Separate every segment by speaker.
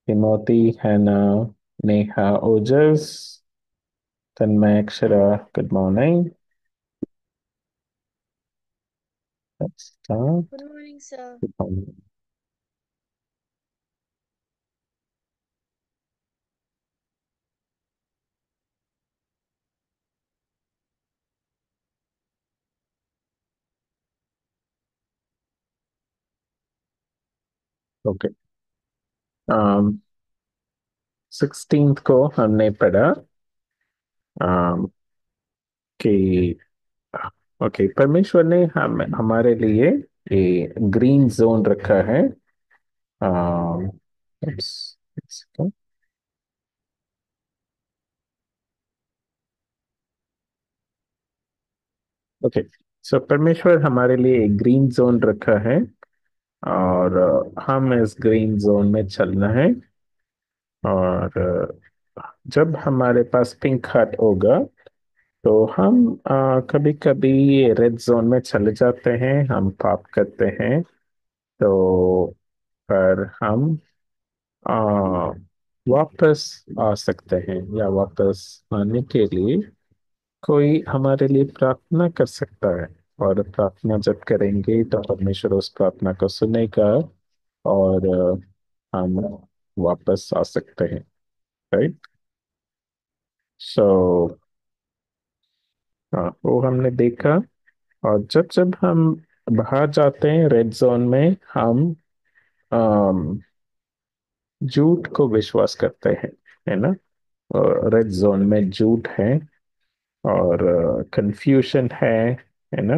Speaker 1: Timothy, Hannah, Neha, Ojas, Tanmay, Akshara. Good morning. Let's start.
Speaker 2: Good morning, sir.
Speaker 1: Good morning. Okay. um 16th को हमने पढ़ा कि okay, परमेश्वर ने हमारे लिए ये ग्रीन जोन रखा है। um, ओके, सो परमेश्वर हमारे लिए एक ग्रीन जोन रखा है, और हम इस ग्रीन जोन में चलना है। और जब हमारे पास पिंक हार्ट होगा तो हम कभी कभी रेड जोन में चले जाते हैं, हम पाप करते हैं। तो पर हम आ, वापस आ सकते हैं, या वापस आने के लिए कोई हमारे लिए प्रार्थना कर सकता है। और प्रार्थना जब करेंगे तो परमेश्वर उस प्रार्थना को सुनेगा, और हम वापस आ सकते हैं। राइट। सो वो हमने देखा। और जब जब हम बाहर जाते हैं रेड जोन में, हम अम, झूठ को विश्वास करते हैं, है ना। रेड जोन में झूठ है, और कंफ्यूजन है ना।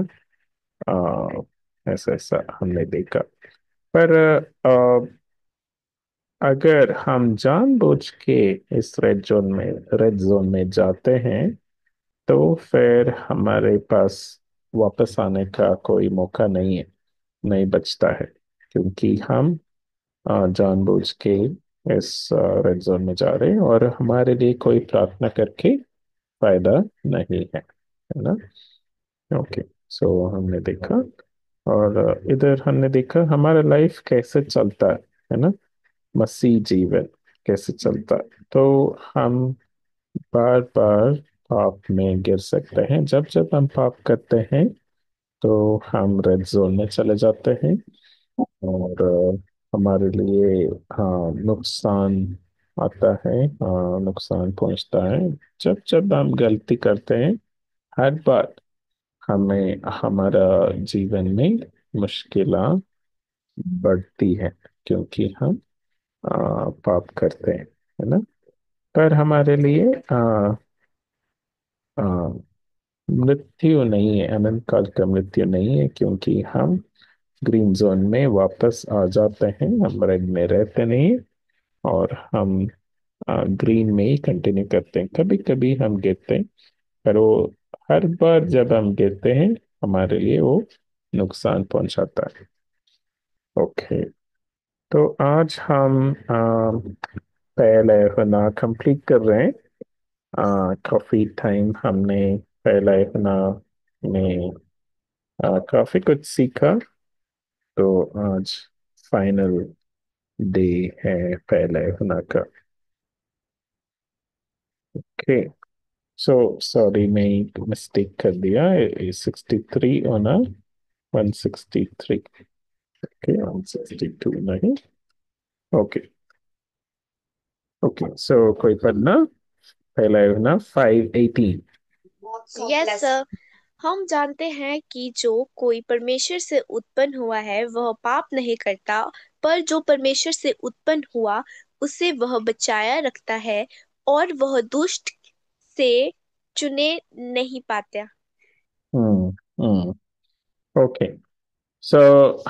Speaker 1: ऐसा ऐसा हमने देखा। पर अगर हम जानबूझ के इस रेड जोन में जाते हैं, तो फिर हमारे पास वापस आने का कोई मौका नहीं है, नहीं बचता है। क्योंकि हम जानबूझ के इस रेड जोन में जा रहे हैं, और हमारे लिए कोई प्रार्थना करके फायदा नहीं है ना। ओके। सो हमने देखा। और इधर हमने देखा हमारा लाइफ कैसे चलता है ना। मसीह जीवन कैसे चलता है। तो हम बार बार पाप में गिर सकते हैं। जब जब हम पाप करते हैं तो हम रेड जोन में चले जाते हैं, और हमारे लिए नुकसान आता है, नुकसान पहुंचता है। जब जब हम गलती करते हैं, हर बार हमें हमारा जीवन में मुश्किलें बढ़ती है, क्योंकि हम पाप करते हैं, है ना। पर हमारे लिए आ, मृत्यु नहीं है, अनंत काल का मृत्यु नहीं है, क्योंकि हम ग्रीन जोन में वापस आ जाते हैं, हम रेड में रहते नहीं। और हम ग्रीन में ही कंटिन्यू करते हैं। कभी कभी हम गिरते हैं, पर वो हर बार जब हम गिरते हैं, हमारे लिए वो नुकसान पहुंचाता है। ओके। तो आज हम पहले अपना कंप्लीट कर रहे हैं। काफी टाइम हमने पहले अपना में काफी कुछ सीखा। तो आज फाइनल डे है पहले अपना का। ओके। सो सॉरी, मैं एक मिस्टेक कर दिया। 63 होना 163। ओके, 162 नहीं। ओके। ओके, सो कोई पढ़ना। पहला है ना 518।
Speaker 2: Yes sir. हम जानते हैं कि जो कोई परमेश्वर से उत्पन्न हुआ है वह पाप नहीं करता, पर जो परमेश्वर से उत्पन्न हुआ उसे वह बचाया रखता है, और वह दुष्ट से चुने नहीं पाता।
Speaker 1: हम्म। हम्म। ओके। सो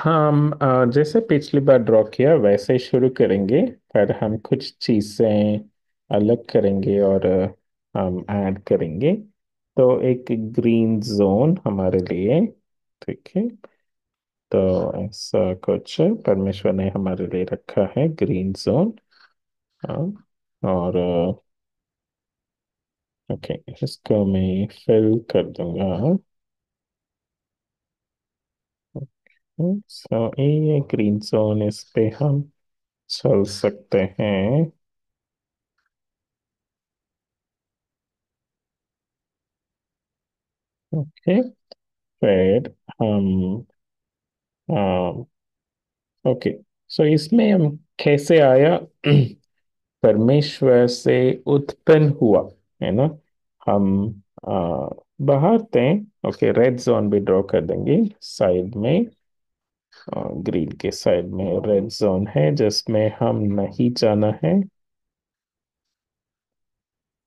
Speaker 1: हम जैसे पिछली बार ड्रॉ किया वैसे ही शुरू करेंगे। पर हम कुछ चीजें अलग करेंगे, और हम ऐड करेंगे। तो एक ग्रीन जोन हमारे लिए, ठीक है। तो ऐसा कुछ परमेश्वर ने हमारे लिए रखा है, ग्रीन जोन। हाँ। और ओके, इसको मैं फिल कर दूंगा। सो ये ग्रीन जोन, इस पे हम चल सकते हैं। ओके। फिर हम ओके, सो इसमें हम कैसे आया? परमेश्वर से उत्पन्न हुआ, है ना? हम आ, बाहर थे। ओके, रेड जोन भी ड्रॉ कर देंगे साइड में। ग्रीन के साइड में रेड जोन है जिसमें हम नहीं जाना है।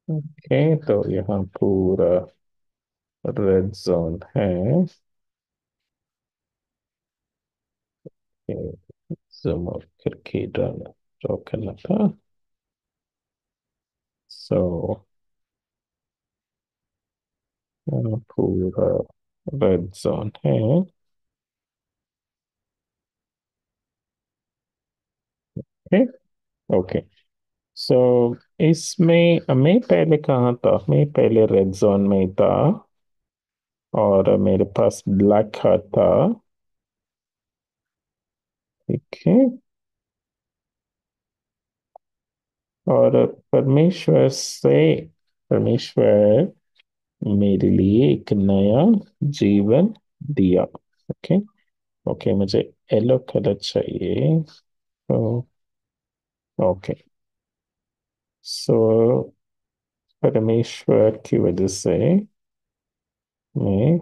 Speaker 1: ओके, तो यहाँ पूरा रेड जोन है। जूम आउट करके ड्रॉ करना था। सो यहाँ पूरा रेड जोन है। ओके। ओके, सो इसमें मैं पहले कहाँ था? मैं पहले रेड जोन में था और मेरे पास ब्लैक हार्ट था। ठीक है। और परमेश्वर मेरे लिए एक नया जीवन दिया। ओके। ओके, मुझे येलो कलर चाहिए। तो ओके, सो परमेश्वर की वजह से मैं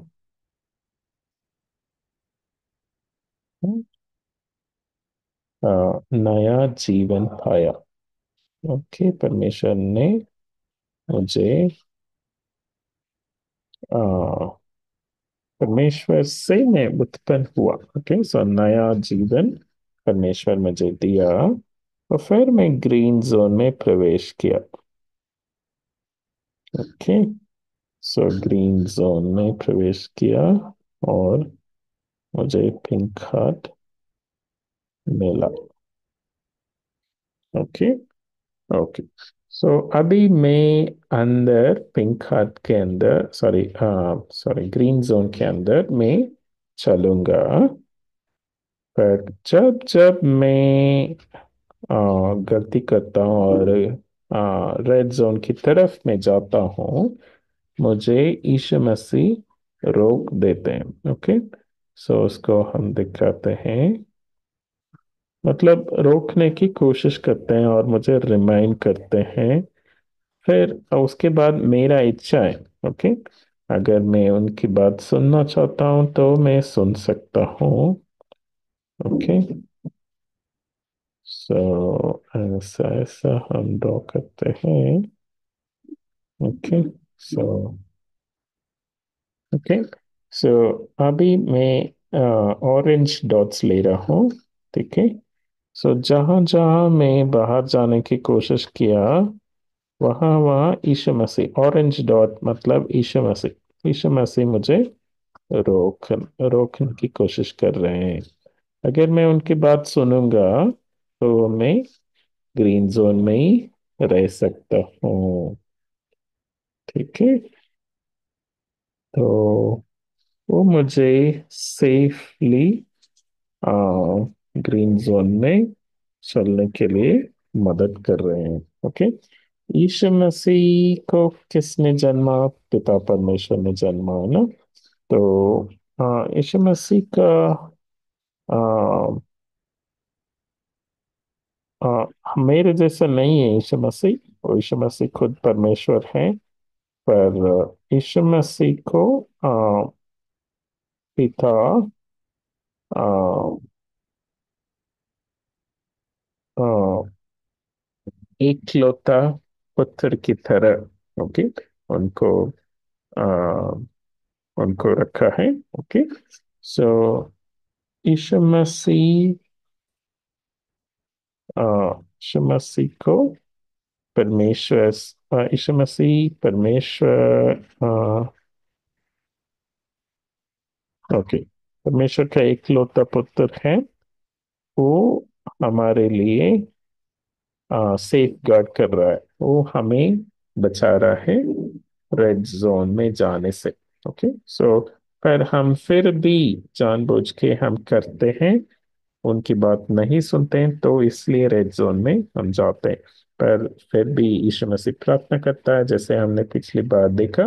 Speaker 1: नया जीवन पाया। ओके, परमेश्वर ने मुझे आ, परमेश्वर से मैं उत्पन्न हुआ। ओके, सो नया जीवन परमेश्वर मुझे दिया और फिर मैं ग्रीन जोन में प्रवेश किया। ओके, सो ग्रीन जोन में प्रवेश किया और मुझे पिंक हार्ट मिला। ओके। ओके, सो अभी मैं अंदर पिंक हार्ट के अंदर, सॉरी सॉरी, ग्रीन जोन के अंदर मैं चलूंगा। पर जब जब मैं गलती करता हूँ और रेड जोन की तरफ में जाता हूँ, मुझे यीशु मसीह रोक देते हैं। ओके, सो उसको हम दिखाते हैं, मतलब रोकने की कोशिश करते हैं और मुझे रिमाइंड करते हैं। फिर उसके बाद मेरा इच्छा है। ओके, अगर मैं उनकी बात सुनना चाहता हूँ तो मैं सुन सकता हूँ। ओके, सो ऐसा ऐसा हम ड्रॉ करते हैं। ओके, सो ओके, सो अभी मैं ऑरेंज डॉट्स ले रहा हूँ। ठीक है, सो जहाँ जहाँ मैं बाहर जाने की कोशिश किया, वहाँ वहाँ यीशु मसीह, ऑरेंज डॉट मतलब यीशु मसीह, यीशु मसीह मुझे रोकने की कोशिश कर रहे हैं। अगर मैं उनकी बात सुनूंगा तो मैं ग्रीन जोन में ही रह सकता हूँ। ठीक है, तो वो मुझे सेफली आ, ग्रीन जोन में चलने के लिए मदद कर रहे हैं। ओके, यीशु मसीह को किसने जन्मा? पिता परमेश्वर ने जन्मा, है ना? तो यीशु मसीह का आ, मेरे जैसा नहीं है यीशु मसीह। और यीशु मसीह खुद परमेश्वर है। पर यीशु मसीह को पिता आ, आ, एकलौता पुत्र की तरह, ओके, उनको आ, उनको रखा है। ओके, सो यीशु मसीह यीशु मसीह को परमेश्वर, यीशु मसीह परमेश्वर, ओके, परमेश्वर का एकलौता पुत्र है। वो हमारे लिए सेफ गार्ड कर रहा है, वो हमें बचा रहा है रेड जोन में जाने से। ओके, सो पर हम फिर भी जानबूझ के हम करते हैं उनकी बात नहीं सुनते हैं, तो इसलिए रेड जोन में हम जाते हैं। पर फिर भी यीशु मसीह प्रार्थना करता है, जैसे हमने पिछली बार देखा।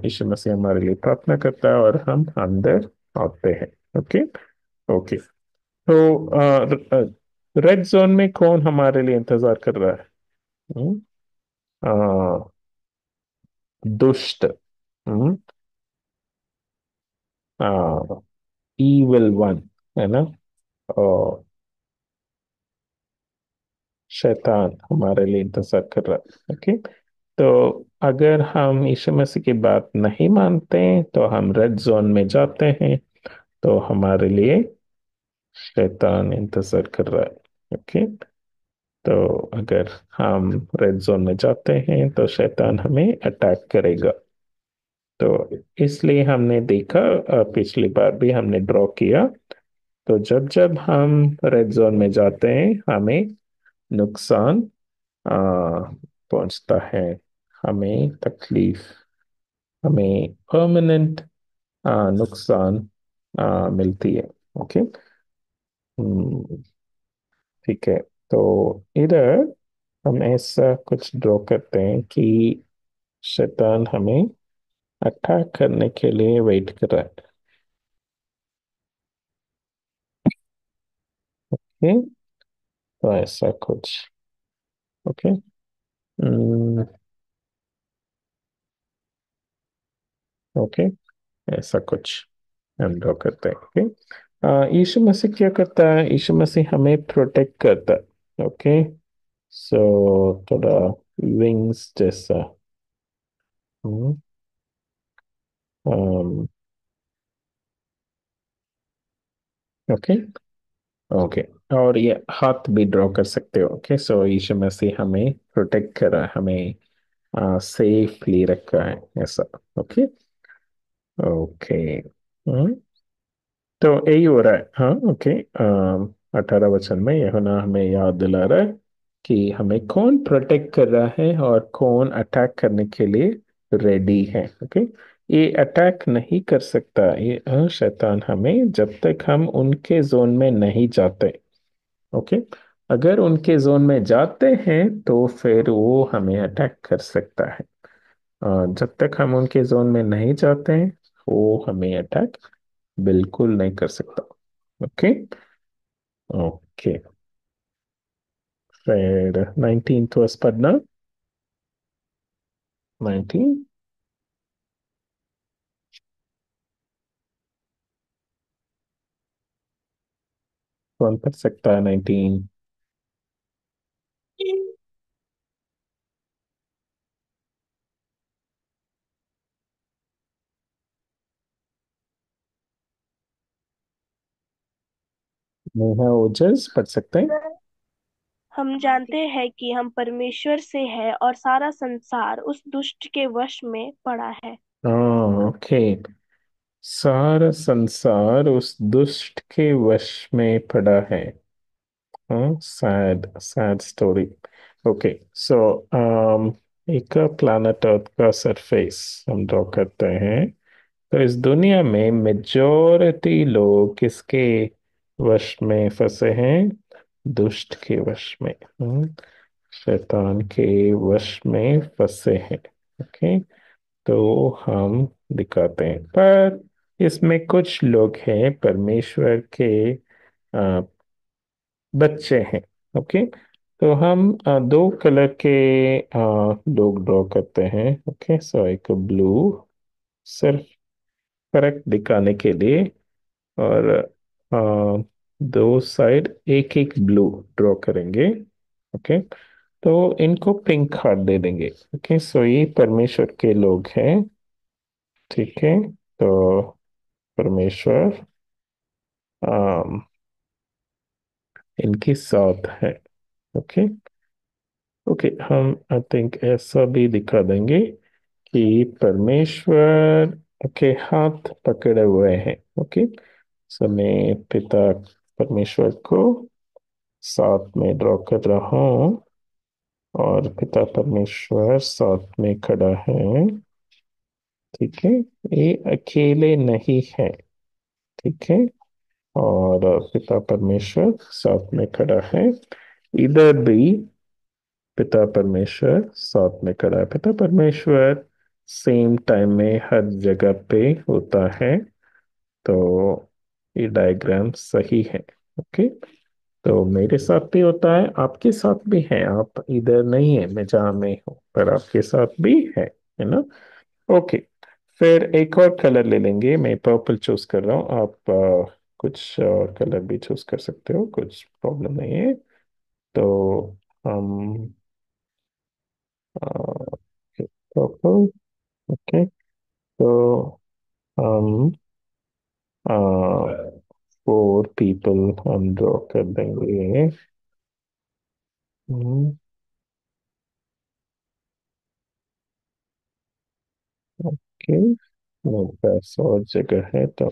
Speaker 1: यीशु मसीह हमारे लिए प्रार्थना करता है और हम अंदर आते हैं। ओके। ओके। तो रेड जोन में कौन हमारे लिए इंतजार कर रहा है? हम्म, आ, दुष्ट। हम्म, ईविल वन, है ना? और शैतान हमारे लिए इंतजार कर रहा है। ओके। तो अगर हम यीशु मसीह की बात नहीं मानते हैं, तो हम रेड जोन में जाते हैं। तो हमारे लिए शैतान इंतजार कर रहा है। ओके। तो अगर हम रेड जोन में जाते हैं, तो शैतान हमें अटैक करेगा। तो इसलिए हमने देखा, पिछली बार भी हमने ड्रॉ किया। तो जब जब हम रेड जोन में जाते हैं, हमें नुकसान आ, पहुंचता है, हमें तकलीफ, हमें परमानेंट नुकसान मिलती है। ओके। हम्म, ठीक है। तो इधर हम ऐसा कुछ ड्रॉ करते हैं कि शैतान हमें अटैक करने के लिए वेट कर रहा है। ओके। तो ऐसा कुछ। ओके। ओके। ऐसा कुछ हम ड्रॉ करते हैं। ओके। यीशु मसीह क्या करता है? यीशु मसीह हमें प्रोटेक्ट करता है। ओके। सो थोड़ा विंग्स जैसा। हम्म, ओके। ओके। और ये हाथ भी ड्रॉ कर सकते हो। ओके। सो यीशु मसीह हमें प्रोटेक्ट कर रहा है, हमें सेफली रखा है, ऐसा। ओके। ओके। तो यही हो रहा है। हाँ। ओके। 18 वचन में यूहन्ना हमें याद दिला रहा है कि हमें कौन प्रोटेक्ट कर रहा है और कौन अटैक करने के लिए रेडी है। ओके। ये अटैक नहीं कर सकता, ये शैतान हमें, जब तक हम उनके जोन में नहीं जाते। ओके। अगर उनके जोन में जाते हैं, तो फिर वो हमें अटैक कर सकता है। जब तक हम उनके जोन में नहीं जाते हैं, वो हमें अटैक बिल्कुल नहीं कर सकता। ओके। ओके। फिर 19th वर्स पढ़ना। 19। कौन पढ़ सकता है 19? नेहा ओजस पढ़ सकते हैं।
Speaker 2: हम जानते हैं कि हम परमेश्वर से हैं और सारा संसार उस दुष्ट के वश में पड़ा है।
Speaker 1: हाँ। ओके। सारा संसार उस दुष्ट के वश में पड़ा है। हाँ। Sad sad story. ओके। सो एक प्लैनेट अर्थ का सरफेस हम ड्रॉ करते हैं। तो इस दुनिया में मेजॉरिटी लोग किसके वश में फंसे हैं? दुष्ट के वश में। शैतान के वश में फंसे हैं। ओके। तो हम दिखाते हैं, पर इसमें कुछ लोग हैं परमेश्वर के बच्चे हैं। ओके। तो हम दो कलर के लोग ड्रॉ करते हैं। ओके। सो एक ब्लू, सिर्फ करेक्ट दिखाने के लिए। और आ, दो साइड एक एक ब्लू ड्रॉ करेंगे। ओके। तो इनको पिंक हार्ट दे देंगे। ओके। सो ये परमेश्वर के लोग हैं। ठीक है। तो परमेश्वर आम, इनके साथ है। ओके। ओके। हम आई थिंक ऐसा भी दिखा देंगे कि परमेश्वर के हाथ पकड़े हुए हैं। ओके। समय पिता परमेश्वर को साथ में ड्रॉ कर रहा हूँ, और पिता परमेश्वर साथ में खड़ा है। ठीक है। ये अकेले नहीं है। ठीक है। और पिता परमेश्वर साथ में खड़ा है। इधर भी पिता परमेश्वर साथ में खड़ा है। पिता परमेश्वर सेम टाइम में हर जगह पे होता है। तो ये डायग्राम सही है। ओके। तो मेरे साथ भी होता है, आपके साथ भी है। आप इधर नहीं है, मैं जहाँ में हूँ, पर आपके साथ भी है ना। ओके। फिर एक और कलर ले लेंगे। मैं पर्पल चूज कर रहा हूँ। आप कुछ और कलर भी चूज कर सकते हो, कुछ प्रॉब्लम नहीं है। तो हम पर्पल। ओके। तो हम 4 पीपल हम ड्रॉ कर देंगे। ओके। मेरे पास और जगह है तो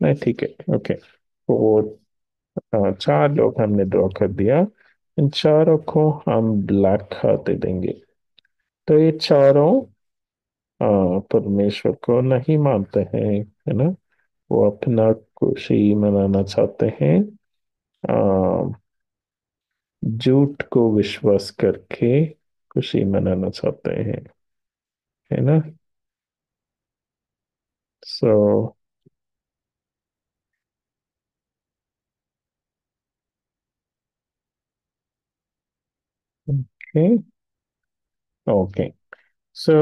Speaker 1: नहीं, ठीक है। ओके। 4, 4 लोग हमने ड्रॉ कर दिया। इन चारों को हम ब्लैक दे देंगे। तो ये चारों परमेश्वर को नहीं मानते हैं, है ना। वो अपना खुशी मनाना चाहते हैं। आ, झूठ को विश्वास करके खुशी मनाना चाहते हैं, है ना। So okay. Okay. So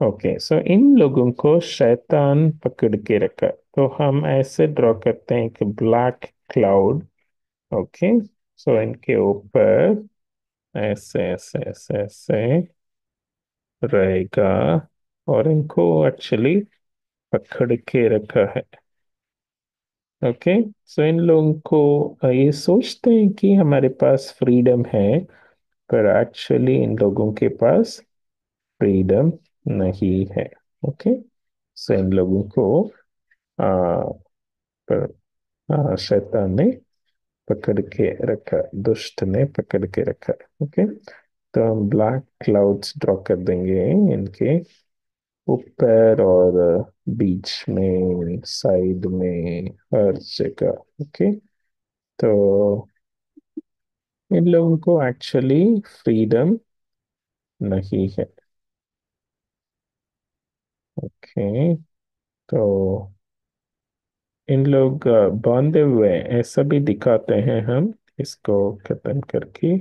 Speaker 1: okay, so इन लोगों को शैतान पकड़ के रखा। तो हम ऐसे ड्रॉ करते हैं कि ब्लैक क्लाउड। ओके। सो इनके ऊपर ऐसे ऐसे ऐसे ऐसे रहेगा, और इनको एक्चुअली पकड़ के रखा है। ओके। सो इन लोगों को ये सोचते हैं कि हमारे पास फ्रीडम है, पर एक्चुअली इन लोगों के पास फ्रीडम नहीं है। ओके। सो इन लोगों को आ, पर शैतान ने पकड़ के रखा, दुष्ट ने पकड़ के रखा। ओके। तो हम ब्लैक क्लाउड्स ड्रॉ कर देंगे इनके ऊपर और बीच में, साइड में, हर जगह। ओके। तो इन लोगों को एक्चुअली फ्रीडम नहीं है। ओके। तो इन लोग बांधे हुए हैं, ऐसा भी दिखाते हैं हम। इसको खत्म करके,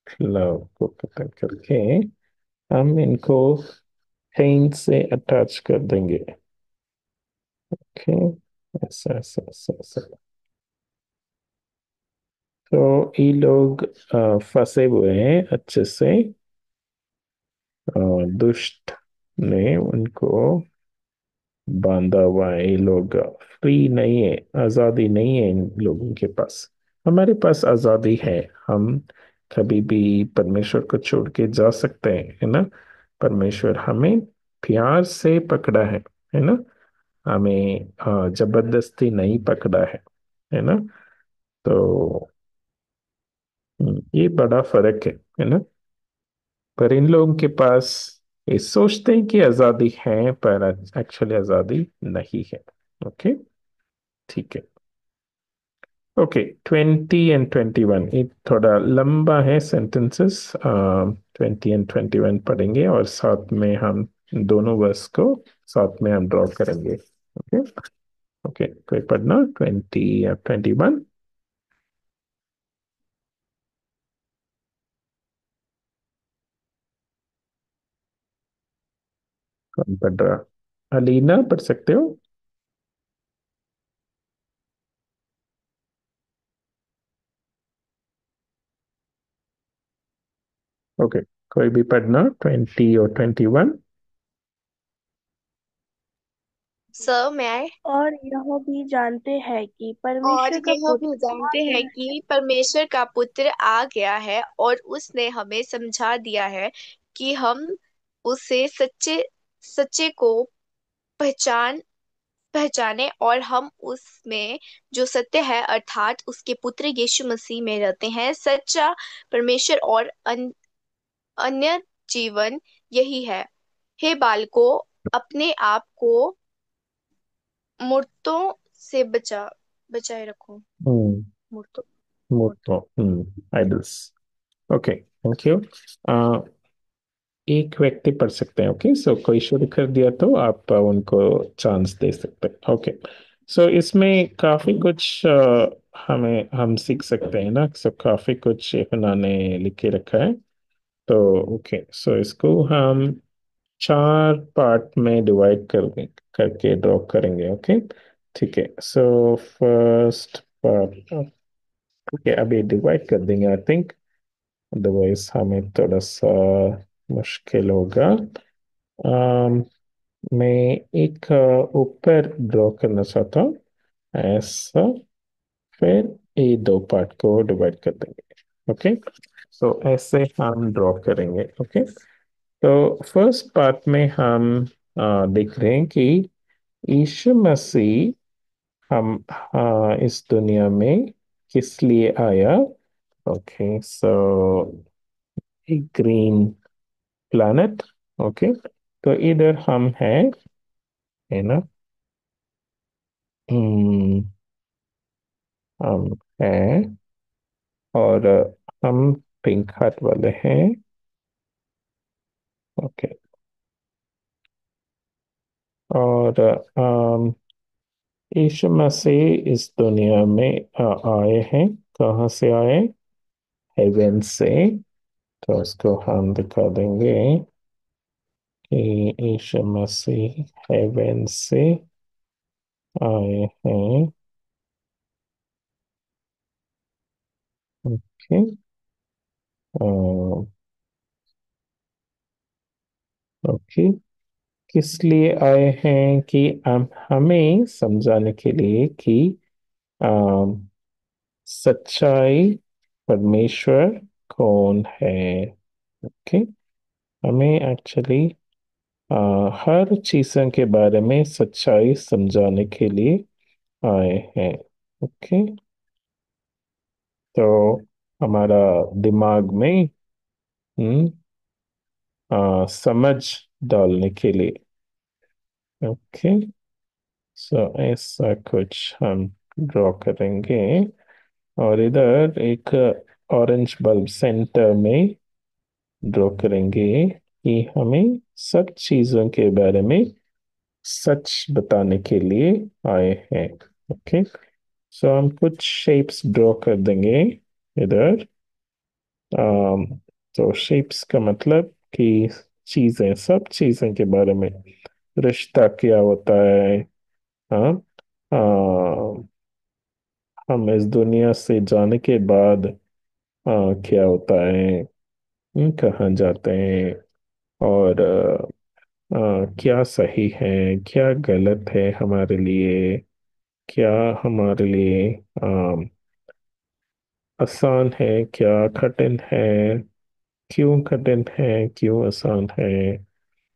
Speaker 1: क्लाउड को खत्म करके, हम इनको चेन से अटैच कर देंगे। ओके। ऐसा ऐसा ऐसा ऐसा। तो ये लोग फंसे हुए हैं अच्छे से। दुष्ट ने उनको बांधा हुआ है। ये लोग फ्री नहीं है, आजादी नहीं है इन लोगों के पास। हमारे पास आजादी है। हम कभी भी परमेश्वर को छोड़ के जा सकते हैं, है ना। परमेश्वर हमें प्यार से पकड़ा है ना। हमें जबरदस्ती नहीं पकड़ा है ना। तो ये बड़ा फर्क है ना। पर इन लोगों के पास ये सोचते हैं कि आजादी है, पर एक्चुअली आजादी नहीं है। ओके। ठीक है। ओके। 20 और 21 ये थोड़ा लंबा है सेंटेंसेस। 20 और 21 पढ़ेंगे, और साथ में हम दोनों वर्स को साथ में हम ड्रॉ करेंगे। ओके। ओके, कोई पढ़ना 20 और 21। कौन पढ़ रहा? अलीना पढ़ सकते हो? ओके। कोई भी पढ़ना 20 और 21।
Speaker 2: सर मैं
Speaker 3: और यह भी जानते हैं कि
Speaker 2: और
Speaker 3: परमेश्वर का
Speaker 2: यह भी
Speaker 3: पुत्र आ
Speaker 2: जानते
Speaker 3: गया
Speaker 2: हैं
Speaker 3: है।
Speaker 2: कि परमेश्वर का पुत्र आ गया है और उसने हमें समझा दिया है कि हम उसे सच्चे सच्चे को पहचान पहचाने, और हम उसमें जो सत्य है अर्थात उसके पुत्र यीशु मसीह में रहते हैं। सच्चा परमेश्वर और अन्य जीवन यही है। हे बालकों, अपने आप को मूर्तों से बचाए रखो।
Speaker 1: हम्म।
Speaker 2: मूर्तों। मूर्तों।
Speaker 1: मूर्तों। आइडल्स। Okay, thank you. एक व्यक्ति पढ़ सकते हैं। ओके, सो कोई शुरू कर दिया तो आप उनको चांस दे सकते हैं। ओके, सो इसमें काफी कुछ हम सीख सकते हैं ना। सो काफी कुछ उन्होंने लिख के रखा है। तो ओके, सो इसको हम 4 पार्ट में डिवाइड कर करके ड्रॉ करेंगे। ओके, ठीक है। सो फर्स्ट पार्ट, ओके, अभी डिवाइड कर देंगे आई थिंक, अदरवाइज हमें थोड़ा सा मुश्किल होगा। अम, मैं एक ऊपर ड्रॉ करना चाहता हूँ ऐसा, फिर ये 2 पार्ट को डिवाइड कर देंगे। ओके, सो ऐसे हम ड्रॉ करेंगे। ओके, तो फर्स्ट पार्ट में हम देख रहे हैं कि यीशु मसीह हम इस दुनिया में किस लिए आया। ओके, सो एक ग्रीन प्लैनेट। ओके, तो इधर हम हैं, है ना। हम्म, हम हैं, और हम पिंक हार्ट वाले हैं। ओके, और यीशु मसीह इस दुनिया में आए हैं। कहाँ से आए? हेवन से। तो इसको हम दिखा देंगे कि यीशु मसीह हेवन से आए हैं। ओके, ओके, किस लिए आए हैं कि हम हमें समझाने के लिए कि अम, सच्चाई परमेश्वर कौन है। ओके, हमें एक्चुअली हर चीज़ों के बारे में सच्चाई समझाने के लिए आए हैं। ओके, तो हमारा दिमाग में हम्म, समझ डालने के लिए। ओके, सो ऐसा कुछ हम ड्रॉ करेंगे, और इधर एक ऑरेंज बल्ब सेंटर में ड्रॉ करेंगे कि हमें सब चीजों के बारे में सच बताने के लिए आए हैं। ओके, सो हम कुछ शेप्स ड्रॉ कर देंगे इधर। आम, तो शेप्स का मतलब कि चीजें, सब चीजें के बारे में, रिश्ता क्या होता है। हाँ, हम इस दुनिया से जाने के बाद क्या होता है, कहाँ जाते हैं, और क्या सही है, क्या गलत है हमारे लिए, क्या हमारे लिए आसान है, क्या कठिन है, क्यों कठिन है, क्यों आसान है।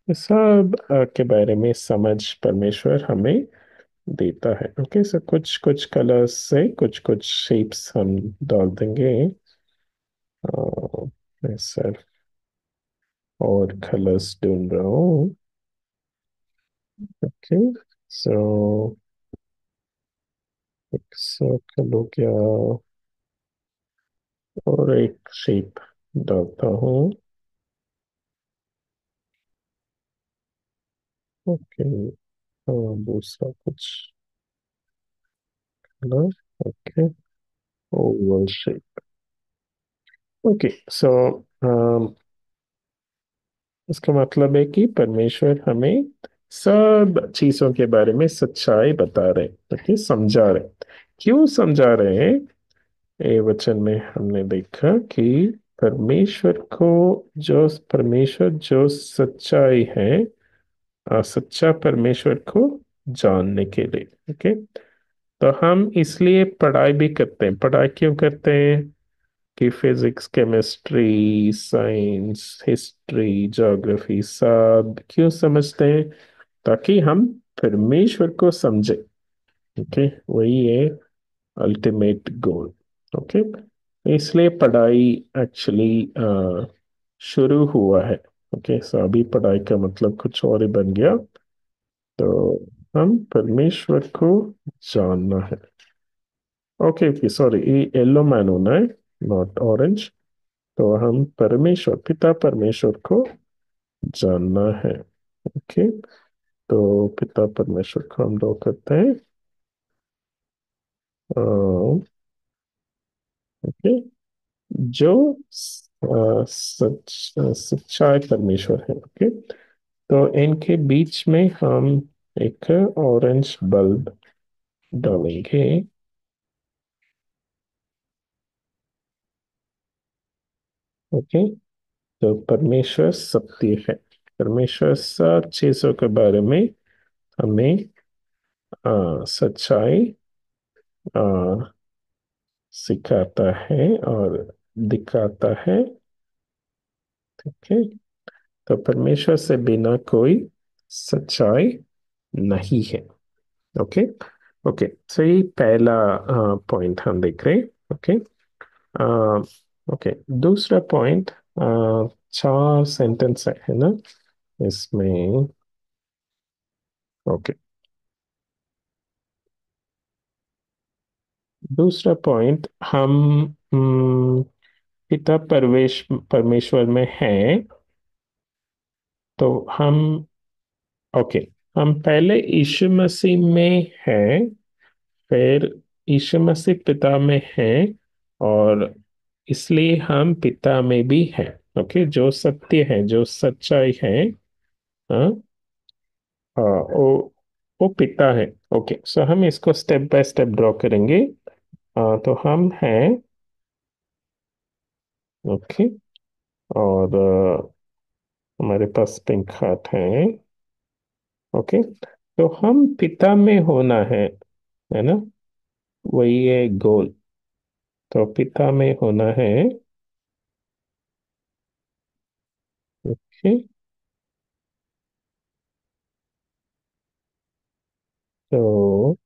Speaker 1: ये सब के बारे में समझ परमेश्वर हमें देता है। ओके, सो कुछ कुछ कलर्स से कुछ कुछ शेप्स हम डाल देंगे। मैं सर और कलर्स ढूंढ रहा हूँ। ओके, सो एक सर्कल हो गया, और एक शेप डालता हूँ। ओके, दूसरा कुछ colour. Okay, oval shape. Okay, so इसका मतलब है कि परमेश्वर हमें सब चीजों के बारे में सच्चाई बता रहे, ओके, समझा रहे। क्यों समझा रहे हैं? ये वचन में हमने देखा कि परमेश्वर को, जो परमेश्वर जो सच्चाई है, सच्चा परमेश्वर को जानने के लिए। ओके, तो हम इसलिए पढ़ाई भी करते हैं। पढ़ाई क्यों करते हैं? कि physics, chemistry, science, history, geography सब क्यों समझते हैं? ताकि हम परमेश्वर को समझे। ओके, वही है अल्टीमेट गोल। ओके, इसलिए पढ़ाई एक्चुअली शुरू हुआ है। ओके, सो अभी पढ़ाई का मतलब कुछ और ही बन गया। तो हम परमेश्वर को जानना है। ओके ओके, सॉरी, ये येलो मैन होना है, नॉट ऑरेंज। तो हम परमेश्वर, पिता परमेश्वर को जानना है। ओके, तो पिता परमेश्वर को हम ड्रॉ करते हैं। ओके, जो सच्चाई परमेश्वर है। ओके, तो इनके बीच में हम एक ऑरेंज बल्ब डालेंगे। ओके, तो परमेश्वर सत्य है। परमेश्वर सब चीजों के बारे में हमें सच्चाई सिखाता है और दिखाता है। ठीक है, तो परमेश्वर से बिना कोई सच्चाई नहीं है। ओके ओके, तो ये पहला पॉइंट हम देख रहे हैं। ओके, ओके, दूसरा पॉइंट, चार सेंटेंस है ना इसमें। ओके, दूसरा पॉइंट, हम पिता परमेश्वर में हैं। तो हम, ओके, हम पहले यीशु मसीह में हैं, फिर यीशु मसीह पिता में हैं, और इसलिए हम पिता में भी हैं। ओके, जो सत्य है, जो सच्चाई है, हाँ, वो पिता है। ओके, सो हम इसको स्टेप बाय स्टेप ड्रॉ करेंगे। तो हम हैं। ओके, और हमारे पास पिंक हार्ट है। ओके, तो हम पिता में होना है ना, वही है गोल। तो पिता में होना है। ओके, तो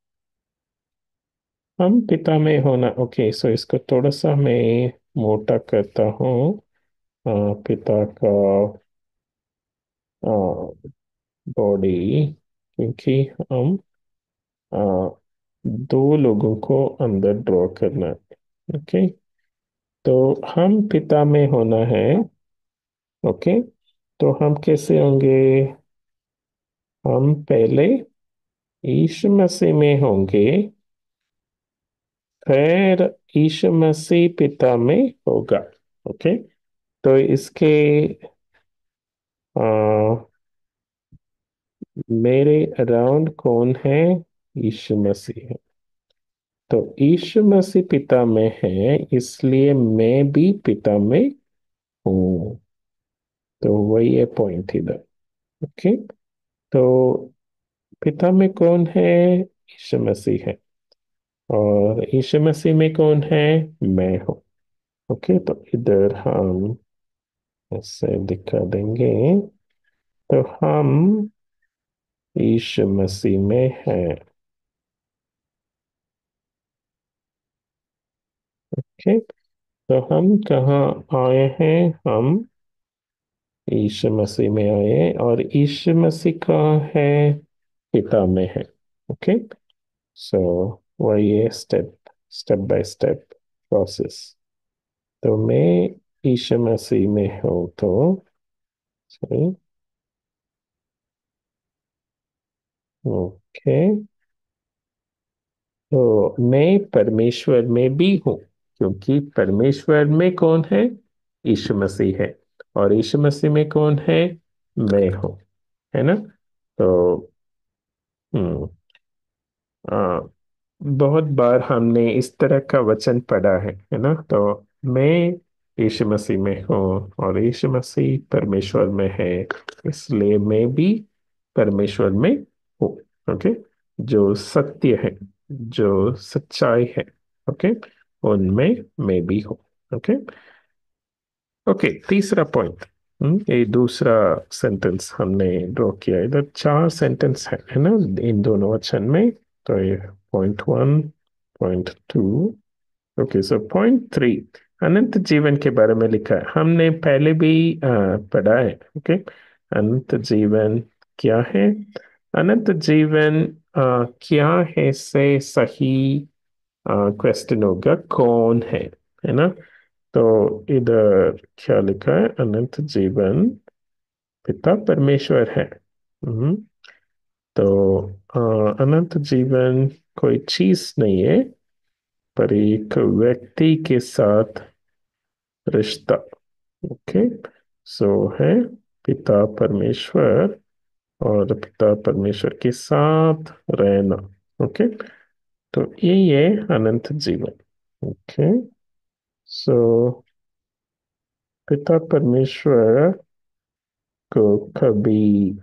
Speaker 1: हम पिता में होना। ओके, सो इसको थोड़ा सा मैं मोटा करता हूँ। पिता का बॉडी, क्योंकि हम आ, दो लोगों को अंदर ड्रॉ करना है। ओके, तो हम पिता में होना है। ओके, तो हम कैसे होंगे? हम पहले यीशु मसीह में होंगे, फिर यीशु मसीह पिता में होगा। ओके, तो इसके आ, मेरे अराउंड कौन है? यीशु मसीह है। तो यीशु मसीह पिता में है, इसलिए मैं भी पिता में हूँ। तो वही है पॉइंट इधर। ओके, तो पिता में कौन है? यीशु मसीह है। और यीशु मसीह में कौन है? मैं हूँ। ओके, तो इधर हम ऐसे दिखा देंगे। तो हम यीशु मसीह में हैं। ओके, तो हम कहाँ आए हैं? हम यीशु मसीह में आए हैं, और यीशु मसीह कहाँ है? पिता में है। ओके, सो वही है step, step by step process. तो मैं यीशु मसीह में हूँ, तो सही। ओके, तो मैं परमेश्वर में भी हूँ, क्योंकि परमेश्वर में कौन है? यीशु मसीह है। और यीशु मसीह में कौन है? मैं हूँ, है ना। तो हम्म आ, बहुत बार हमने इस तरह का वचन पढ़ा है ना। तो मैं यीशु मसीह में हूँ, और यीशु मसीह परमेश्वर में है, इसलिए मैं भी परमेश्वर में हूँ। ओके, जो सत्य है, जो सच्चाई है, ओके, उनमें मैं भी हूँ। ओके ओके, तीसरा पॉइंट, ये दूसरा सेंटेंस हमने ड्रॉ किया। इधर चार सेंटेंस है ना, इन दोनों वचन में। तो ये point one, point two. Okay, so point three, अनंत जीवन के बारे में लिखा है। हमने पहले भी पढ़ा है। ओके, अनंत जीवन क्या है? अनंत जीवन क्या है से सही क्वेश्चन होगा कौन है ना। तो इधर क्या लिखा है, अनंत जीवन पिता परमेश्वर है। हम्म, तो अनंत जीवन कोई चीज नहीं है, पर एक व्यक्ति के साथ रिश्ता। ओके, सो है पिता परमेश्वर और पिता परमेश्वर के साथ रहना। ओके, तो यही है अनंत जीवन। ओके, सो पिता परमेश्वर को कभी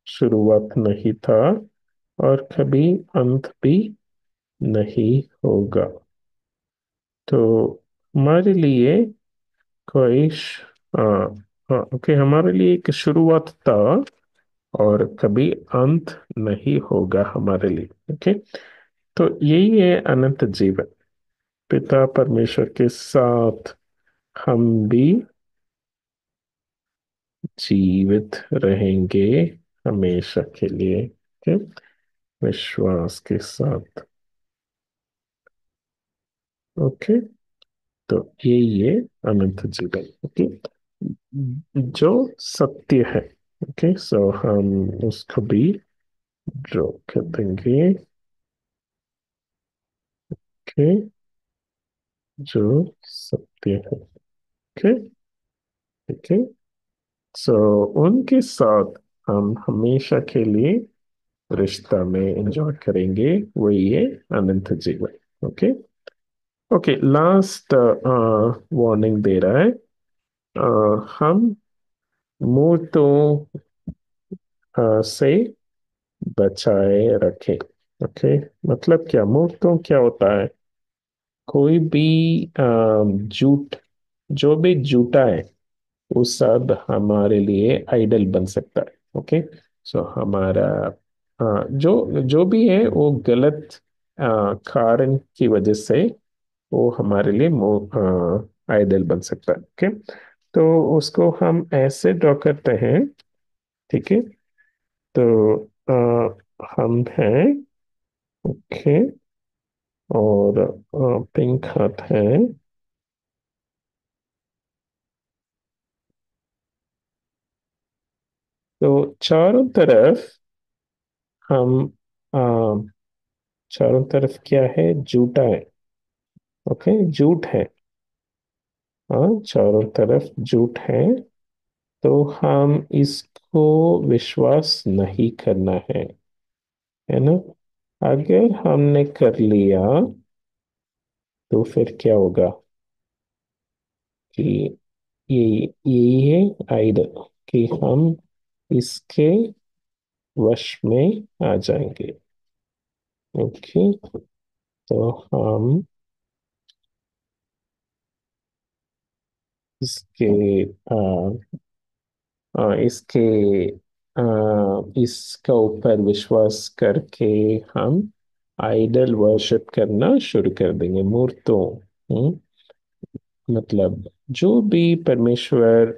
Speaker 1: शुरुआत नहीं था और कभी अंत भी नहीं होगा। तो हमारे लिए कोई ओके, हमारे लिए एक शुरुआत था और कभी अंत नहीं होगा हमारे लिए। ओके, तो यही है अनंत जीवन। पिता परमेश्वर के साथ हम भी जीवित रहेंगे हमेशा के लिए। ओके, विश्वास के साथ। ओके, तो ये अनंत जीवन। ओके, जो सत्य है। ओके, सो हम उसको भी ड्रॉ कर देंगे। ओके, जो सत्य है। ओके, ठीक है, सो उनके साथ हम हमेशा के लिए रिश्ता में एंजॉय करेंगे, वही है अनंत जीवन। ओके, ओके, लास्ट वार्निंग दे रहा है। हम मूर्तों से बचाए रखें। ओके, मतलब क्या, मूर्तों क्या होता है, कोई भी झूठ, जो भी झूठा है वो सब हमारे लिए आइडल बन सकता है। ओके, सो हमारा जो जो भी है वो गलत कारण की वजह से वो हमारे लिए आइडल बन सकता है। ओके, तो उसको हम ऐसे ड्रॉ करते हैं। ठीक है, तो हम हैं। ओके, और पिंक हाथ है। तो चारों तरफ हम आ, चारों तरफ क्या है, झूठा है। ओके, झूठ है। हाँ, चारों तरफ झूठ है, तो हम इसको विश्वास नहीं करना है ना। अगर हमने कर लिया तो फिर क्या होगा कि यही है आइडल, कि हम इसके वश में आ जाएंगे। ओके, तो हम इसके इसके इसका ऊपर विश्वास करके हम आइडल वर्शिप करना शुरू कर देंगे, मूर्तों। हम्म, मतलब जो भी परमेश्वर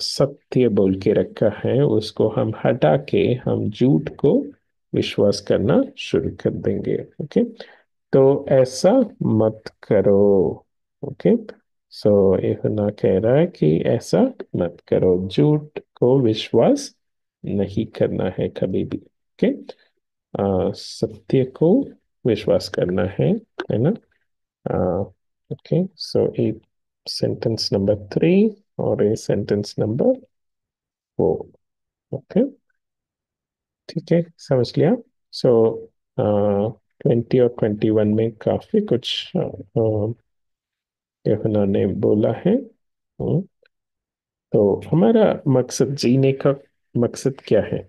Speaker 1: सत्य बोल के रखा है उसको हम हटा के हम झूठ को विश्वास करना शुरू कर देंगे। ओके, तो ऐसा मत करो। ओके, सो इतना कह रहा है कि ऐसा मत करो, झूठ को विश्वास नहीं करना है कभी भी। ओके, सत्य को विश्वास करना है ना। ओके, सो ये सेंटेंस नंबर 3 और ये सेंटेंस नंबर 4। ओके, ठीक है, समझ लिया। सो 20 और 21 में काफी कुछ यूहन्ना ने बोला है। तो हमारा मकसद, जीने का मकसद क्या है।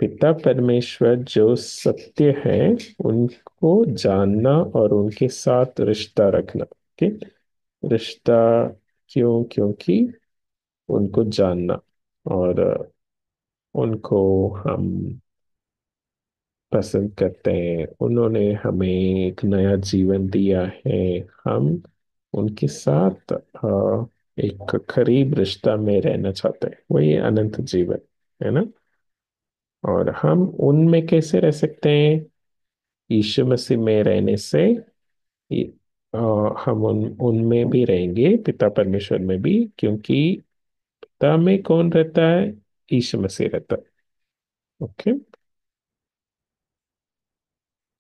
Speaker 1: पिता परमेश्वर जो सत्य है उनको जानना और उनके साथ रिश्ता रखना। ठीक, रिश्ता क्यों, क्योंकि उनको जानना और उनको हम पसंद करते हैं, उन्होंने हमें एक नया जीवन दिया है। हम उनके साथ एक करीब रिश्ता में रहना चाहते हैं, वही अनंत जीवन है ना। और हम उनमें कैसे रह सकते हैं? यीशु मसीह में रहने से ये- अ, हम उनमें भी रहेंगे, पिता परमेश्वर में भी, क्योंकि पिता में कौन रहता है? यीशु मसीह रहता है। ओके।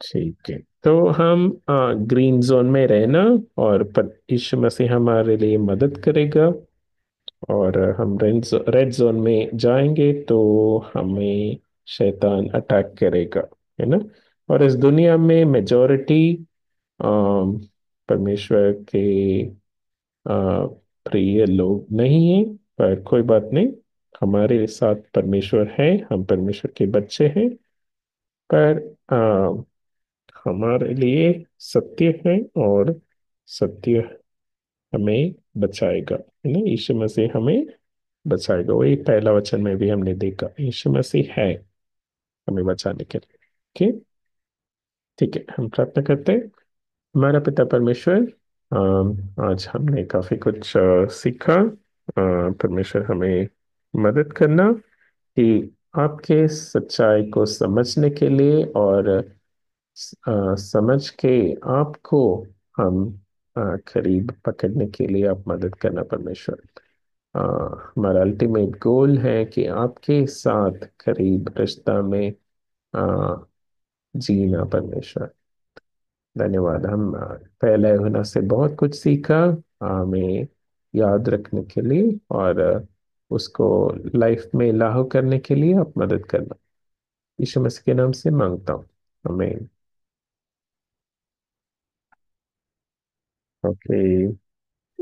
Speaker 1: ठीक है, तो हम ग्रीन जोन में रहना, और यीशु मसीह हमारे लिए मदद करेगा। और हम रेड जोन में जाएंगे तो हमें शैतान अटैक करेगा, है ना। और इस दुनिया में मेजॉरिटी परमेश्वर के प्रिय लोग नहीं है, पर कोई बात नहीं। हमारे साथ परमेश्वर है, हम परमेश्वर के बच्चे हैं। पर हमारे लिए सत्य है, और सत्य हमें बचाएगा, है ना। यीशु मसीह हमें बचाएगा, वही पहला वचन में भी हमने देखा, यीशु मसीह है हमें बचाने के लिए। ठीक। ठीक है, हम प्रार्थना करते हैं। हमारा पिता परमेश्वर, आज हमने काफी कुछ सीखा। परमेश्वर हमें मदद करना कि आपके सच्चाई को समझने के लिए, और समझ के आपको हम करीब पकड़ने के लिए आप मदद करना परमेश्वर। अ, हमारा अल्टीमेट गोल है कि आपके साथ करीब रिश्ता में अ, जीना परमेश्वर। धन्यवाद। हम पहले होना से बहुत कुछ सीखा, हमें याद रखने के लिए, और उसको लाइफ में लागू करने के लिए आप मदद करना। यीशु मसीह के नाम से मांगता हूँ, आमीन। ओके।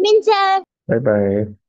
Speaker 2: मिंजा
Speaker 1: बाय बाय।